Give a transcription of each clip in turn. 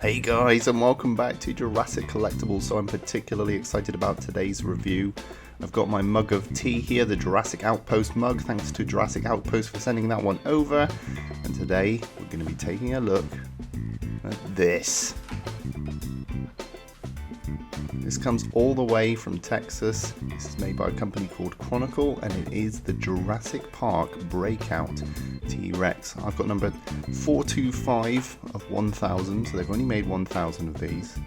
Hey guys, and welcome back to Jurassic Collectibles. So I'm particularly excited about today's review. I've got my mug of tea here, the Jurassic Outpost mug. Thanks to Jurassic Outpost for sending that one over. And today we're going to be taking a look at this. This comes all the way from Texas. This is made by a company called Chronicle, and it is the Jurassic Park Breakout T-Rex. I've got number 425 of 1,000, so they've only made 1,000 of these.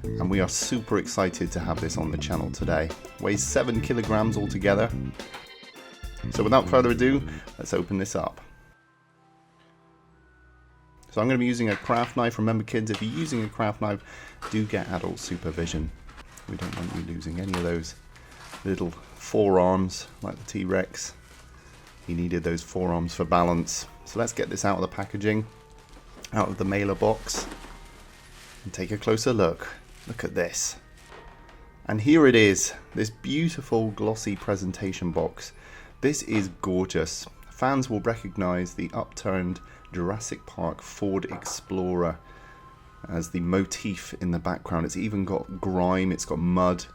And we are super excited to have this on the channel today. Weighs 7 kilograms altogether. So without further ado, let's open this up. So I'm going to be using a craft knife. Remember kids, if you're using a craft knife, do get adult supervision. We don't want you losing any of those little forearms like the T-Rex. He needed those forearms for balance. So let's get this out of the packaging, out of the mailer box, and take a closer look. Look at this. And here it is, this beautiful glossy presentation box. This is gorgeous. Fans will recognize the upturned Jurassic Park Ford Explorer as the motif in the background. It's even got grime, it's got mud,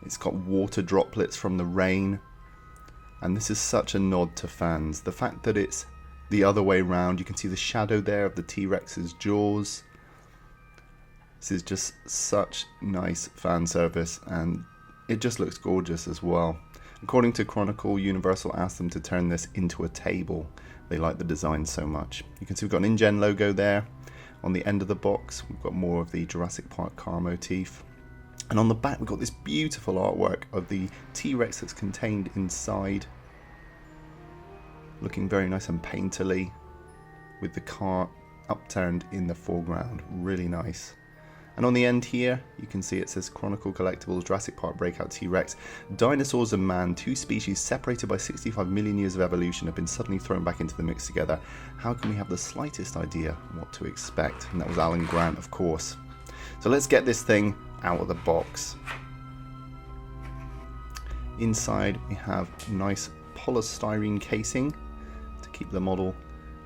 it's got water droplets from the rain, and this is such a nod to fans. The fact that it's the other way around, you can see the shadow there of the T-Rex's jaws. This is just such nice fan service, and it just looks gorgeous as well. According to Chronicle, Universal asked them to turn this into a table. They like the design so much. You can see we've got an InGen logo there. On the end of the box, we've got more of the Jurassic Park car motif. And on the back, we've got this beautiful artwork of the T-Rex that's contained inside. Looking very nice and painterly, with the car upturned in the foreground. Really nice. And on the end here, you can see it says Chronicle Collectibles Jurassic Park Breakout T-Rex. Dinosaurs and man, two species separated by 65 million years of evolution, have been suddenly thrown back into the mix together. How can we have the slightest idea what to expect? And that was Alan Grant, of course. So let's get this thing out of the box. Inside we have nice polystyrene casing to keep the model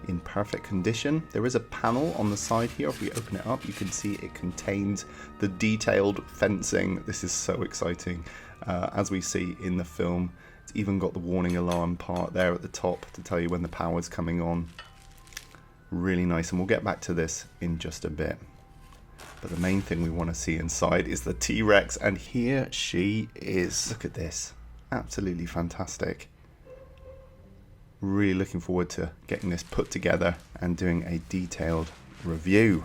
in perfect condition. There is a panel on the side here. If we open it up, you can see it contains the detailed fencing. This is so exciting. As we see in the film, it's even got the warning alarm part there at the top to tell you when the power's coming on. Really nice, and we'll get back to this in just a bit. But the main thing we want to see inside is the T-Rex, and here she is. Look at this. Absolutely fantastic. Really looking forward to getting this put together and doing a detailed review.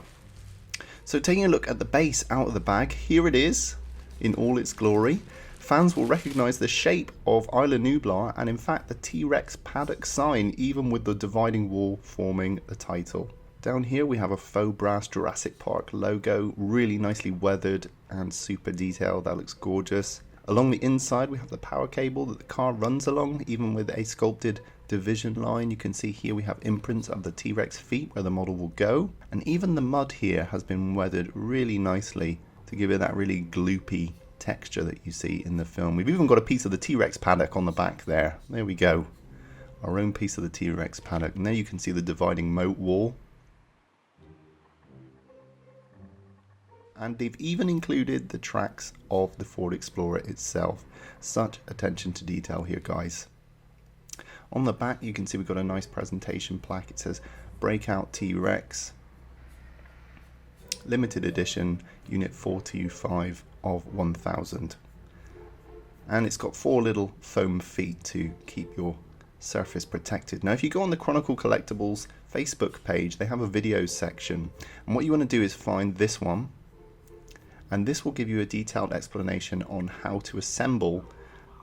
So taking a look at the base out of the bag, here it is in all its glory. Fans will recognize the shape of Isla Nublar and in fact the T-Rex paddock sign, even with the dividing wall forming the title. Down here we have a faux brass Jurassic Park logo, really nicely weathered and super detailed. That looks gorgeous. Along the inside we have the power cable that the car runs along, even with a sculpted division line. You can see here we have imprints of the T-Rex feet where the model will go, and even the mud here has been weathered really nicely to give it that really gloopy texture that you see in the film. We've even got a piece of the T-Rex paddock on the back there. There we go, our own piece of the T-Rex paddock. And there you can see the dividing moat wall, and they've even included the tracks of the Ford Explorer itself. Such attention to detail here, guys. On the back you can see we've got a nice presentation plaque. It says Breakout T-Rex, limited edition, unit 425 of 1,000. And it's got 4 little foam feet to keep your surface protected. Now if you go on the Chronicle Collectibles Facebook page, they have a videos section. And what you want to do is find this one. And this will give you a detailed explanation on how to assemble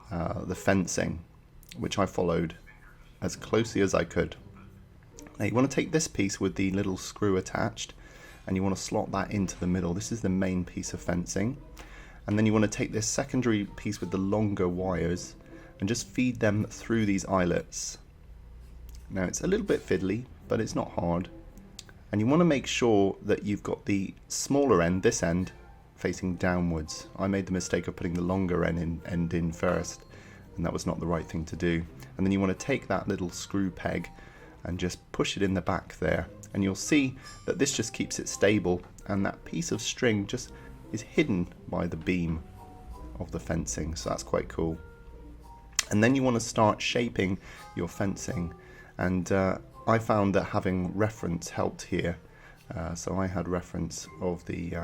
the fencing, which I followed as closely as I could. Now you want to take this piece with the little screw attached, and you want to slot that into the middle. This is the main piece of fencing. And then you want to take this secondary piece with the longer wires and just feed them through these eyelets. Now it's a little bit fiddly, but it's not hard. And you want to make sure that you've got the smaller end, this end, facing downwards. I made the mistake of putting the longer end in first, and that was not the right thing to do. And then you want to take that little screw peg and just push it in the back there, and you'll see that this just keeps it stable and that piece of string just is hidden by the beam of the fencing, so that's quite cool. And then you want to start shaping your fencing, and I found that having reference helped here. So I had reference of the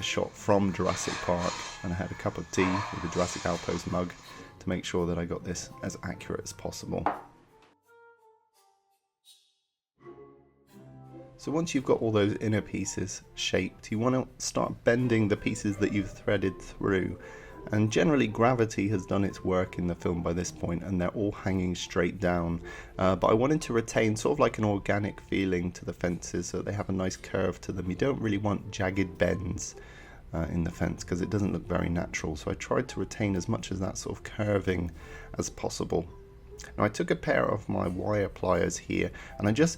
shot from Jurassic Park, and I had a cup of tea with a Jurassic Outpost mug to make sure that I got this as accurate as possible. So once you've got all those inner pieces shaped, you want to start bending the pieces that you've threaded through. And generally gravity has done its work in the film by this point, and they're all hanging straight down. But I wanted to retain sort of like an organic feeling to the fences, so they have a nice curve to them. You don't really want jagged bends in the fence because it doesn't look very natural. So I tried to retain as much of that sort of curving as possible. Now I took a pair of my wire pliers here, and I just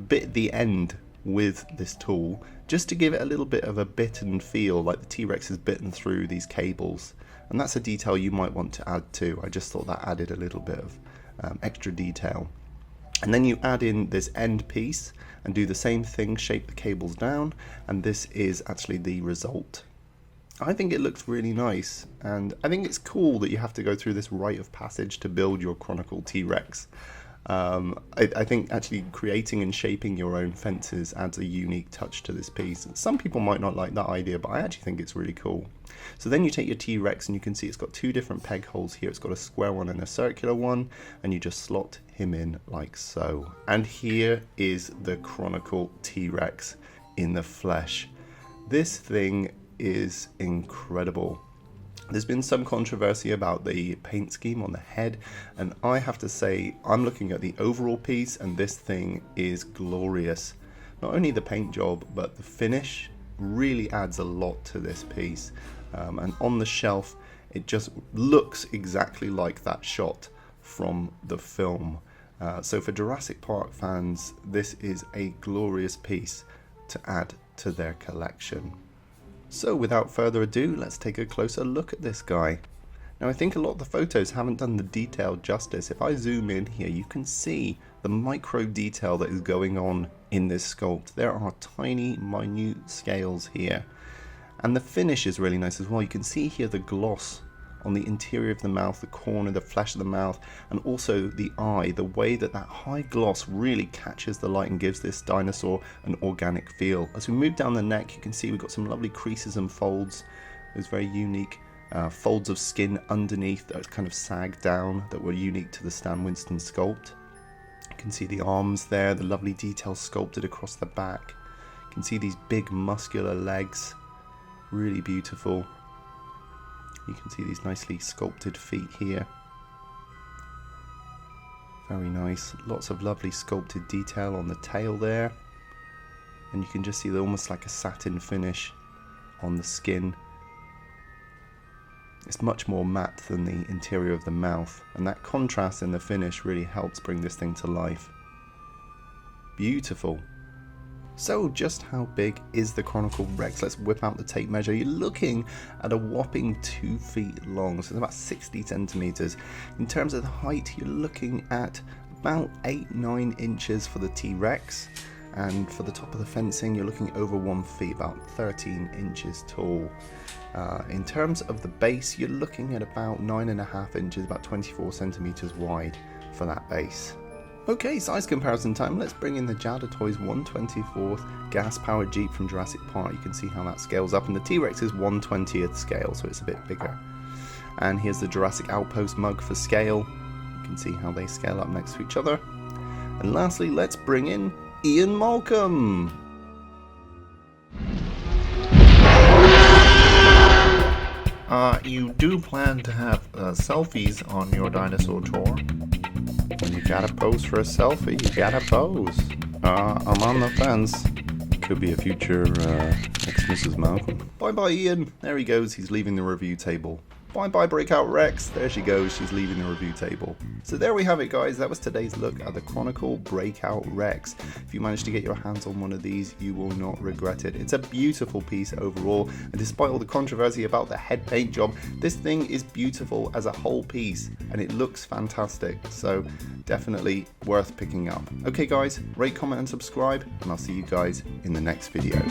bit the end with this tool just to give it a little bit of a bitten feel, like the T-Rex is bitten through these cables. And that's a detail you might want to add too. I just thought that added a little bit of extra detail. And then you add in this end piece and do the same thing, shape the cables down, and this is actually the result. I think it looks really nice, and I think it's cool that you have to go through this rite of passage to build your Chronicle T-Rex. I think actually creating and shaping your own fences adds a unique touch to this piece. Some people might not like that idea, but I actually think it's really cool. So then you take your T-Rex, and you can see it's got two different peg holes here. It's got a square one and a circular one, and you just slot him in like so. And here is the Chronicle T-Rex in the flesh. This thing is incredible. There's been some controversy about the paint scheme on the head, and I have to say I'm looking at the overall piece, and this thing is glorious. Not only the paint job, but the finish really adds a lot to this piece. And on the shelf it just looks exactly like that shot from the film. So for Jurassic Park fans, this is a glorious piece to add to their collection. So without further ado, let's take a closer look at this guy. Now I think a lot of the photos haven't done the detail justice. If I zoom in here, you can see the micro detail that is going on in this sculpt. There are tiny, minute scales here. And the finish is really nice as well. You can see here the gloss on the interior of the mouth, the corner, the flesh of the mouth, and also the eye, the way that that high gloss really catches the light and gives this dinosaur an organic feel. As we move down the neck, you can see we've got some lovely creases and folds, those very unique folds of skin underneath that kind of sag down that were unique to the Stan Winston sculpt. You can see the arms there, the lovely detail sculpted across the back. You can see these big muscular legs, really beautiful. You can see these nicely sculpted feet here. Very nice. Lots of lovely sculpted detail on the tail there. And you can just see almost like a satin finish on the skin. It's much more matte than the interior of the mouth, and that contrast in the finish really helps bring this thing to life. Beautiful. So just how big is the Chronicle Rex? Let's whip out the tape measure. You're looking at a whopping 2 feet long, so it's about 60 centimeters. In terms of the height, you're looking at about 8-9 inches for the T-Rex, and for the top of the fencing you're looking over 1 feet, about 13 inches tall. In terms of the base, you're looking at about 9.5 inches, about 24 centimeters wide for that base. Okay, size comparison time. Let's bring in the Jada Toys 1/24th gas-powered Jeep from Jurassic Park. You can see how that scales up, and the T-Rex is 1/20th scale, so it's a bit bigger. And here's the Jurassic Outpost mug for scale. You can see how they scale up next to each other. And lastly, let's bring in Ian Malcolm. You do plan to have selfies on your dinosaur tour? When you gotta pose for a selfie, you gotta pose. I'm on the fence. Could be a future ex Mrs. Malcolm. Bye bye Ian. There he goes, he's leaving the review table. Bye bye Breakout Rex. There she goes, she's leaving the review table. So there we have it guys, that was today's look at the Chronicle Breakout Rex. If you manage to get your hands on one of these, you will not regret it. It's a beautiful piece overall, and despite all the controversy about the head paint job, this thing is beautiful as a whole piece, and it looks fantastic, so definitely worth picking up. Okay guys, rate, comment and subscribe, and I'll see you guys in the next video.